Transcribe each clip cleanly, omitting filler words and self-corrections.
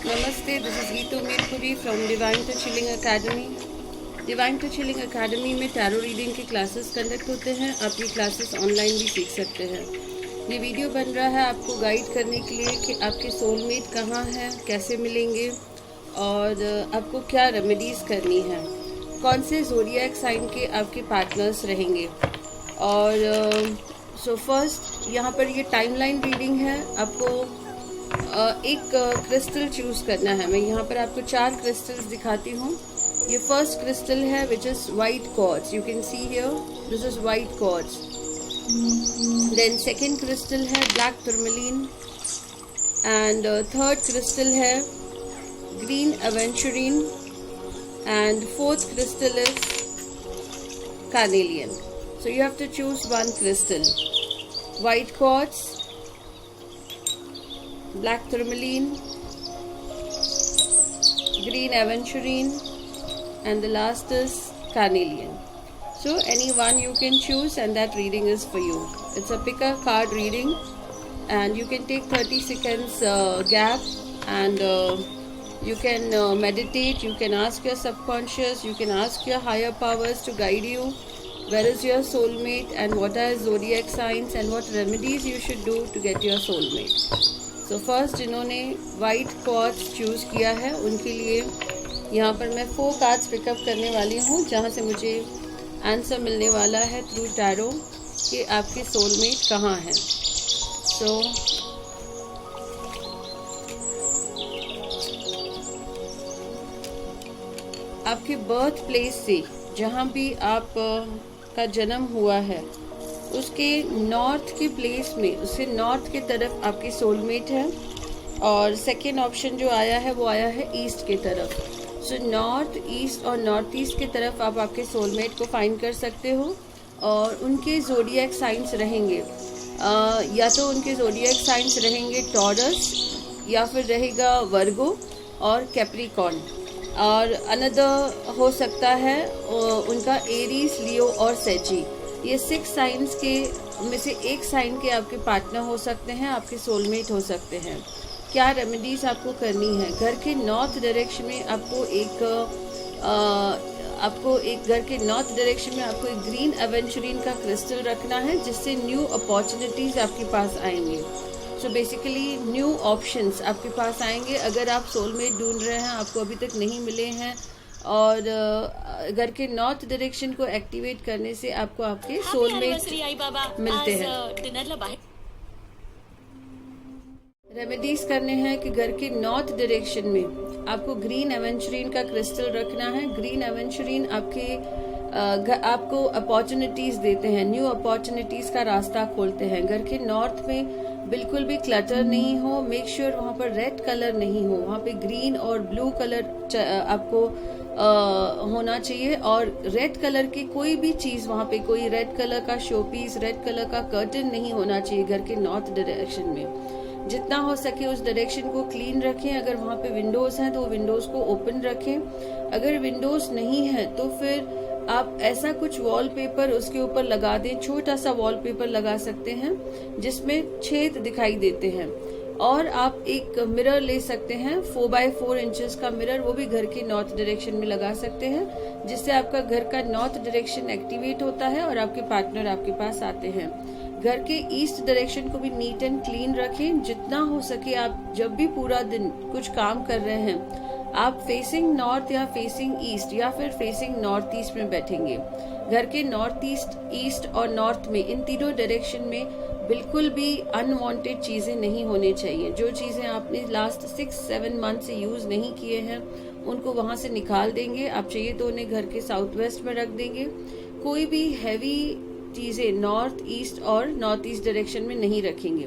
Namaste, this is Geetu Mirpuri from Divine to Chilling Academy. Divine to chilling academy में tarot reading के classes conduct होते हैं। आप ये क्लासेस ऑनलाइन भी सीख सकते हैं। ये वीडियो बन रहा है आपको गाइड करने के लिए कि आपके सोलमेट कहाँ हैं, कैसे मिलेंगे और आपको क्या रेमेडीज़ करनी है, कौन से ज़ोडिएक साइन के आपके पार्टनर्स रहेंगे। और सो फर्स्ट यहाँ पर ये टाइमलाइन रीडिंग है। आपको एक क्रिस्टल चूज़ करना है। मैं यहाँ पर आपको 4 क्रिस्टल्स दिखाती हूँ। ये फर्स्ट क्रिस्टल है which is white quartz. You can see here this is white quartz. Then second crystal है black tourmaline and third crystal है green aventurine and fourth crystal is carnelian. So you have to choose one crystal. White quartz, black tourmaline, green aventurine, and the last is carnelian. So any one you can choose and that reading is for you. It's a pick a card reading and you can take 30 seconds gap and you can meditate. You can ask your subconscious, you can ask your higher powers to guide you. Where is your soulmate and what are zodiac signs and what remedies you should do to get your soulmate. तो first जिन्होंने white quartz choose किया है उनके लिए यहाँ पर मैं 4 cards pickup करने वाली हूँ, जहाँ से मुझे आंसर मिलने वाला है थ्रू टैरो कि आपके सोलमेट कहाँ हैं। सो आपके बर्थ प्लेस से जहाँ भी आप का जन्म हुआ है उसके नॉर्थ के प्लेस में, उससे नॉर्थ की तरफ आपकी सोलमेट है। और सेकेंड ऑप्शन जो आया है वो आया है ईस्ट की तरफ। सो नॉर्थ ईस्ट और नॉर्थ ईस्ट की तरफ आप आपके सोलमेट को फाइंड कर सकते हो और उनके ज़ोडिएक साइंस रहेंगे या तो उनके ज़ोडिएक साइंस रहेंगे टॉरस या फिर रहेगा वर्गो और कैप्रिकॉर्न और अनदर हो सकता है उनका एरीज, लियो और सेजी। ये 6 साइंस के में से एक साइन के आपके पार्टनर हो सकते हैं, आपके सोलमेट हो सकते हैं। क्या रेमेडीज आपको करनी है? घर के नॉर्थ डायरेक्शन में आपको एक घर के नॉर्थ डायरेक्शन में आपको एक ग्रीन एवेंचुरिन का क्रिस्टल रखना है, जिससे न्यू अपॉर्चुनिटीज़ आपके पास आएंगे। सो बेसिकली न्यू ऑप्शंस आपके पास आएंगे। अगर आप सोलमेट ढूंढ रहे हैं, आपको अभी तक नहीं मिले हैं और घर के नॉर्थ डायरेक्शन को एक्टिवेट करने से आपको आपके सोलमेट मिलते हैं। रेमेडीज करने हैं कि घर के नॉर्थ डायरेक्शन में आपको ग्रीन एवेंचुरिन का क्रिस्टल रखना है। ग्रीन एवेंचुरिन आपको अपॉर्चुनिटीज देते हैं, न्यू अपॉर्चुनिटीज का रास्ता खोलते हैं। घर के नॉर्थ में बिल्कुल भी क्लटर नहीं हो, मेक श्योर वहाँ पर रेड कलर नहीं हो, वहाँ पे ग्रीन और ब्लू कलर आपको होना चाहिए। और रेड कलर की कोई भी चीज़, वहाँ पे कोई रेड कलर का शो पीस, रेड कलर का कर्टन नहीं होना चाहिए घर के नॉर्थ डायरेक्शन में। जितना हो सके उस डायरेक्शन को क्लीन रखें। अगर वहाँ पे विंडोज़ हैं तो विंडोज़ को ओपन रखें। अगर विंडोज़ नहीं है तो फिर आप ऐसा कुछ वॉलपेपर उसके ऊपर लगा दें, छोटा सा वॉलपेपर लगा सकते हैं जिसमें छेद दिखाई देते हैं। और आप एक मिरर ले सकते हैं, 4x4 इंचेस का मिरर, वो भी घर के नॉर्थ डायरेक्शन में लगा सकते हैं, जिससे आपका घर का नॉर्थ डायरेक्शन एक्टिवेट होता है और आपके पार्टनर आपके पास आते हैं। घर के ईस्ट डायरेक्शन को भी नीट एंड क्लीन रखें। जितना हो सके आप जब भी पूरा दिन कुछ काम कर रहे हैं, आप फेसिंग नॉर्थ या फेसिंग ईस्ट या फिर फेसिंग नॉर्थ ईस्ट में बैठेंगे। घर के नॉर्थ ईस्ट, ईस्ट और नॉर्थ में, इन तीनों डायरेक्शन में बिल्कुल भी अनवांटेड चीज़ें नहीं होनी चाहिए। जो चीज़ें आपने लास्ट 6-7 मंथ से यूज़ नहीं किए हैं उनको वहाँ से निकाल देंगे। आप चाहिए तो उन्हें घर के साउथ वेस्ट में रख देंगे। कोई भी हैवी चीज़ें नॉर्थ ईस्ट और नॉर्थ ईस्ट डायरेक्शन में नहीं रखेंगे।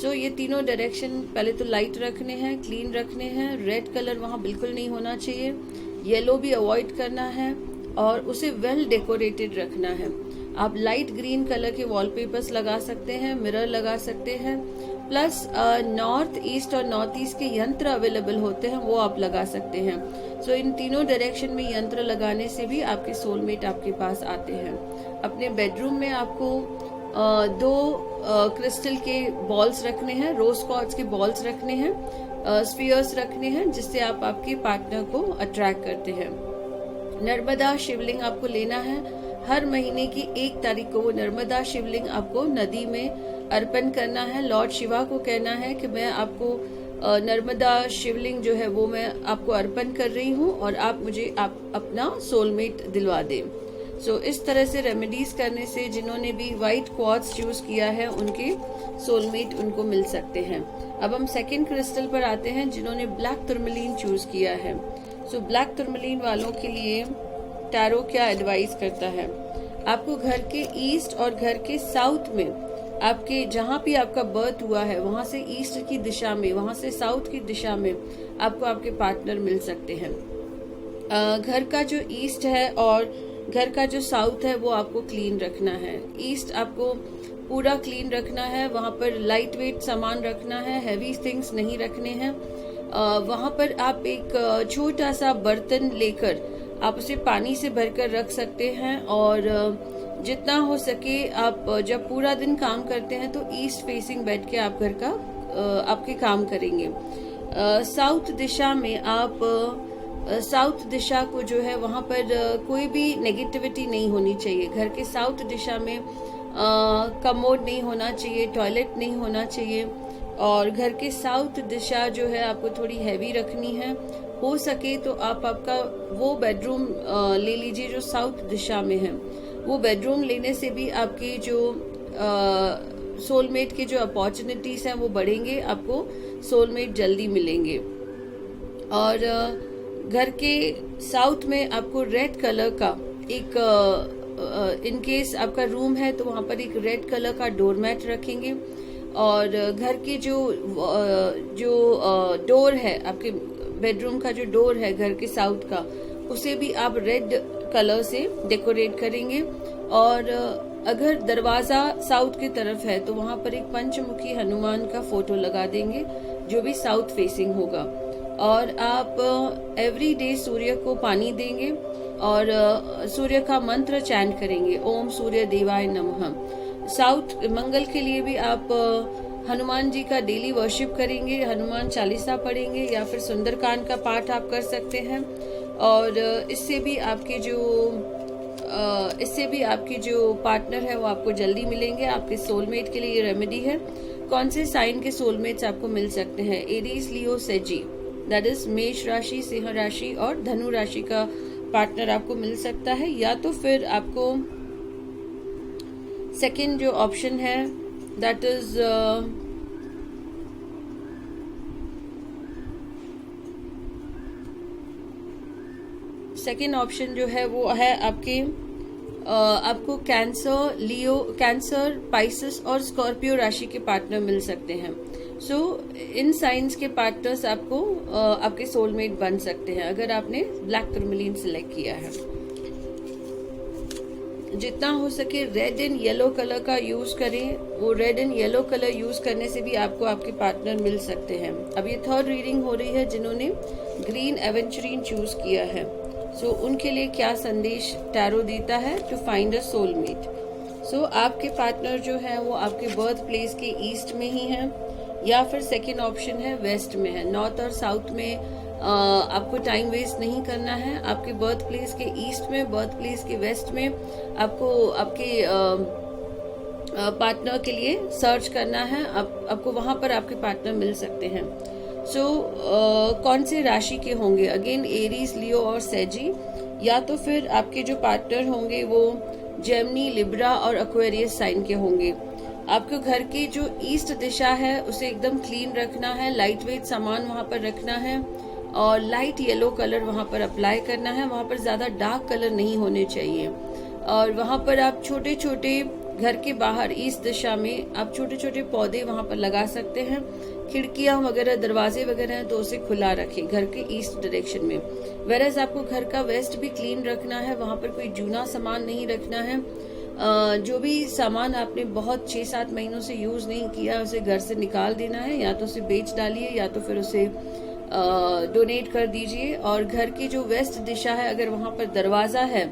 सो ये तीनों डायरेक्शन पहले तो लाइट रखने हैं, क्लीन रखने हैं। रेड कलर वहाँ बिल्कुल नहीं होना चाहिए, येलो भी अवॉइड करना है और उसे वेल डेकोरेटेड रखना है। आप लाइट ग्रीन कलर के वॉलपेपर्स लगा सकते हैं, मिरर लगा सकते हैं, प्लस नॉर्थ ईस्ट और नॉर्थ ईस्ट के यंत्र अवेलेबल होते हैं, वो आप लगा सकते हैं। सो इन तीनों डायरेक्शन में यंत्र लगाने से भी आपके सोलमेट आपके पास आते हैं। अपने बेडरूम में आपको 2 क्रिस्टल के बॉल्स रखने हैं, रोज क्वार्ट्ज के बॉल्स रखने हैं। स्फीयर्स रखने हैं जिससे आप आपके पार्टनर को अट्रैक्ट करते हैं। नर्मदा शिवलिंग आपको लेना है। हर महीने की 1 तारीख को वो नर्मदा शिवलिंग आपको नदी में अर्पण करना है। लॉर्ड शिवा को कहना है कि मैं आपको नर्मदा शिवलिंग जो है वो मैं आपको अर्पण कर रही हूँ और आप मुझे अपना सोलमेट दिलवा दें। सो इस तरह से रेमेडीज करने से जिन्होंने भी व्हाइट क्वार्ट्ज चूज किया है उनके सोलमेट उनको मिल सकते हैं। अब हम सेकंड क्रिस्टल पर आते हैं जिन्होंने ब्लैक टुरमलीन चूज किया है। सो ब्लैक टुरमलीन वालों के लिए टैरो क्या एडवाइस करता है? आपको घर के ईस्ट और घर के साउथ में, आपके जहां भी आपका बर्थ हुआ है वहां से ईस्ट की दिशा में, वहां से साउथ की दिशा में आपको आपके पार्टनर मिल सकते हैं। घर का जो ईस्ट है और घर का जो साउथ है वो आपको क्लीन रखना है। ईस्ट आपको पूरा क्लीन रखना है, वहां पर लाइट वेट सामान रखना है, हैवी थिंग्स नहीं रखने हैं। वहां पर आप एक छोटा सा बर्तन लेकर आप उसे पानी से भरकर रख सकते हैं और जितना हो सके आप जब पूरा दिन काम करते हैं तो ईस्ट फेसिंग बैठ के आप घर का आपके काम करेंगे। साउथ दिशा में आप साउथ दिशा को जो है वहां पर कोई भी नेगेटिविटी नहीं होनी चाहिए। घर के साउथ दिशा में कमोड नहीं होना चाहिए, टॉयलेट नहीं होना चाहिए और घर के साउथ दिशा जो है आपको थोड़ी हैवी रखनी है। हो सके तो आप आपका वो बेडरूम ले लीजिए जो साउथ दिशा में है। वो बेडरूम लेने से भी आपकी जो सोलमेट की जो अपॉर्चुनिटीज हैं वो बढ़ेंगे, आपको सोलमेट जल्दी मिलेंगे। और घर के साउथ में आपको रेड कलर का एक इन केस आपका रूम है तो वहां पर एक रेड कलर का डोरमैट रखेंगे और घर के जो डोर है, आपके बेडरूम का जो डोर है घर के साउथ का, उसे भी आप रेड कलर से डेकोरेट करेंगे। और अगर दरवाजा साउथ की तरफ है तो वहां पर एक पंचमुखी हनुमान का फोटो लगा देंगे जो भी साउथ फेसिंग होगा। और आप एवरी डे सूर्य को पानी देंगे और सूर्य का मंत्र चैंट करेंगे, ओम सूर्य देवाय नमः। साउथ मंगल के लिए भी आप हनुमान जी का डेली वर्शिप करेंगे, हनुमान चालीसा पढ़ेंगे या फिर सुंदरकांड का पाठ आप कर सकते हैं। और इससे भी आपके जो पार्टनर है वो आपको जल्दी मिलेंगे। आपके सोलमेट के लिए ये रेमेडी है। कौन से साइन के सोलमेट्स आपको मिल सकते हैं? एरीज, लियो, सेजी, दैट इज मेष राशि, सिंह राशि और धनु राशि का पार्टनर आपको मिल सकता है। या तो फिर आपको सेकंड जो ऑप्शन है दैट इज सेकंड ऑप्शन जो है वो है आपको कैंसर, लियो, कैंसर, पाइसेस और स्कॉर्पियो राशि के पार्टनर मिल सकते हैं। सो इन साइंस के पार्टनर्स आपको आपके सोलमेट बन सकते हैं अगर आपने ब्लैक टुरमलीन सिलेक्ट किया है। जितना हो सके रेड एंड येलो कलर का यूज करें। वो red and yellow colour use करने से भी आपको आपके पार्टनर मिल सकते हैं। अब ये थर्ड रीडिंग हो रही है जिन्होंने ग्रीन एवेंचुरीन चूज किया है। सो उनके लिए क्या संदेश टैरो देता है टू फाइंड अ सोलमेट? सो आपके पार्टनर जो है वो आपके बर्थ प्लेस के ईस्ट में ही है या फिर सेकेंड ऑप्शन है वेस्ट में है। नॉर्थ और साउथ में आपको टाइम वेस्ट नहीं करना है। आपके बर्थ प्लेस के ईस्ट में, बर्थ प्लेस के वेस्ट में आपको आपके पार्टनर के लिए सर्च करना है। आपको वहां पर आपके पार्टनर मिल सकते हैं। सो कौन से राशि के होंगे? अगेन एरीज, लियो और सेजी। या तो फिर आपके जो पार्टनर होंगे वो जेमिनी, लिब्रा और एक्वेरियस साइन के होंगे। आपके घर की जो ईस्ट दिशा है उसे एकदम क्लीन रखना है, लाइट वेट सामान वहां पर रखना है और लाइट येलो कलर वहां पर अप्लाई करना है। वहां पर ज्यादा डार्क कलर नहीं होने चाहिए। और वहां पर आप छोटे छोटे घर के बाहर ईस्ट दिशा में आप छोटे छोटे पौधे वहां पर लगा सकते हैं। खिड़कियां वगैरह, दरवाजे वगैरह हैं तो उसे खुला रखें घर के ईस्ट डायरेक्शन में। वेरएज आपको घर का वेस्ट भी क्लीन रखना है, वहां पर कोई जूना सामान नहीं रखना है। जो भी सामान आपने बहुत 6-7 महीनों से यूज नहीं किया उसे घर से निकाल देना है, या तो उसे बेच डालिए या तो फिर उसे डोनेट कर दीजिए। और घर की जो वेस्ट दिशा है अगर वहां पर दरवाजा है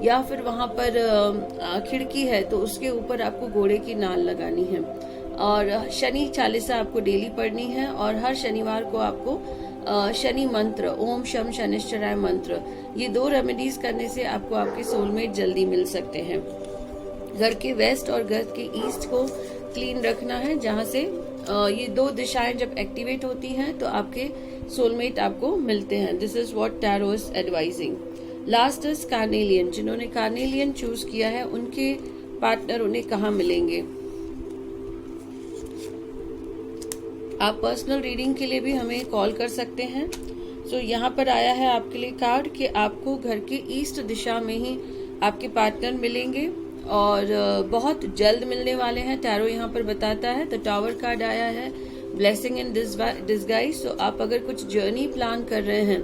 या फिर वहां पर खिड़की है तो उसके ऊपर आपको घोड़े की नाल लगानी है। और शनि चालीसा आपको डेली पढ़नी है, और हर शनिवार को आपको शनि मंत्र, ओम शम शनिश्चराय मंत्र, ये 2 रेमेडीज करने से आपको आपके सोलमेट जल्दी मिल सकते हैं। घर के वेस्ट और घर के ईस्ट को क्लीन रखना है, जहां से ये 2 दिशाएं जब एक्टिवेट होती हैं तो आपके सोलमेट आपको मिलते हैं। This is what tarot is advising. Last is carnelian. जिन्होंने कार्नेलियन चूज किया है उनके पार्टनर उन्हें कहाँ मिलेंगे। आप पर्सनल रीडिंग के लिए भी हमें कॉल कर सकते हैं। सो यहाँ पर आया है आपके लिए कार्ड कि आपको घर के ईस्ट दिशा में ही आपके पार्टनर मिलेंगे और बहुत जल्द मिलने वाले हैं। टैरो यहाँ पर बताता है। द टावर कार्ड आया है, ब्लेसिंग इन डिस्गाइज। तो आप अगर कुछ जर्नी प्लान कर रहे हैं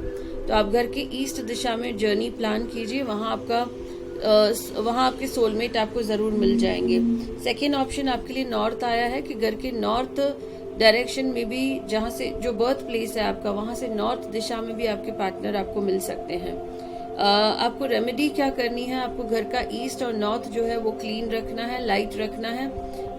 तो आप घर के ईस्ट दिशा में जर्नी प्लान कीजिए, वहाँ आपके सोलमेट आपको जरूर मिल जाएंगे। सेकेंड ऑप्शन आपके लिए नॉर्थ आया है कि घर के नॉर्थ डायरेक्शन में भी, जहाँ से जो बर्थ प्लेस है आपका, वहां से नॉर्थ दिशा में भी आपके पार्टनर आपको मिल सकते हैं। आपको रेमेडी क्या करनी है, आपको घर का ईस्ट और नॉर्थ जो है वो क्लीन रखना है, लाइट रखना है।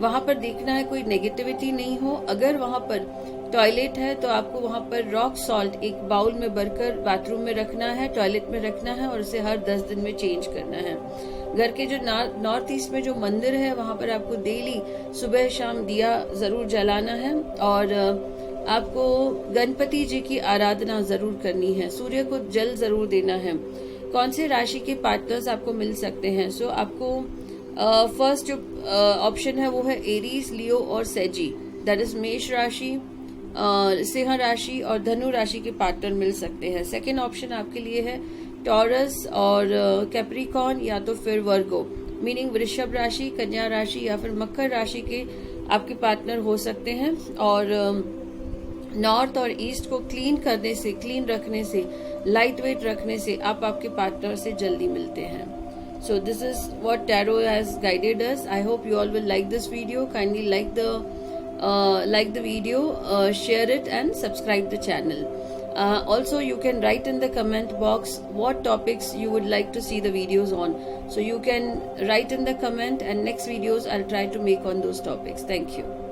वहां पर देखना है कोई नेगेटिविटी नहीं हो। अगर वहां पर टॉयलेट है तो आपको वहां पर रॉक सॉल्ट एक बाउल में भरकर बाथरूम में रखना है, टॉयलेट में रखना है, और उसे हर 10 दिन में चेंज करना है। घर के जो नॉर्थ ईस्ट में जो मंदिर है वहां पर आपको डेली सुबह शाम दिया जरूर जलाना है, और आपको गणपति जी की आराधना जरूर करनी है। सूर्य को जल जरूर देना है। कौन से राशि के पार्टनर्स आपको मिल सकते हैं। सो आपको फर्स्ट जो ऑप्शन है वो है एरीज, लियो और सेजी, दैट इज मेष राशि, सिंह राशि और धनु राशि के पार्टनर मिल सकते हैं। सेकेंड ऑप्शन आपके लिए है टॉरस और कैप्रिकॉर्न या तो फिर वर्गो, मीनिंग वृषभ राशि, कन्या राशि या फिर मकर राशि के आपके पार्टनर हो सकते हैं। और नॉर्थ और ईस्ट को क्लीन करने से, क्लीन रखने से, लाइट वेट रखने से आप आपके पार्टनर से जल्दी मिलते हैं। So this is what tarot has guided us. I hope you all will like this video. Kindly like the video, share it and subscribe the channel. Also you can write in the comment box what topics you would like to see the videos on. So you can write in the comment and next videos I'll try to make on those topics. Thank you.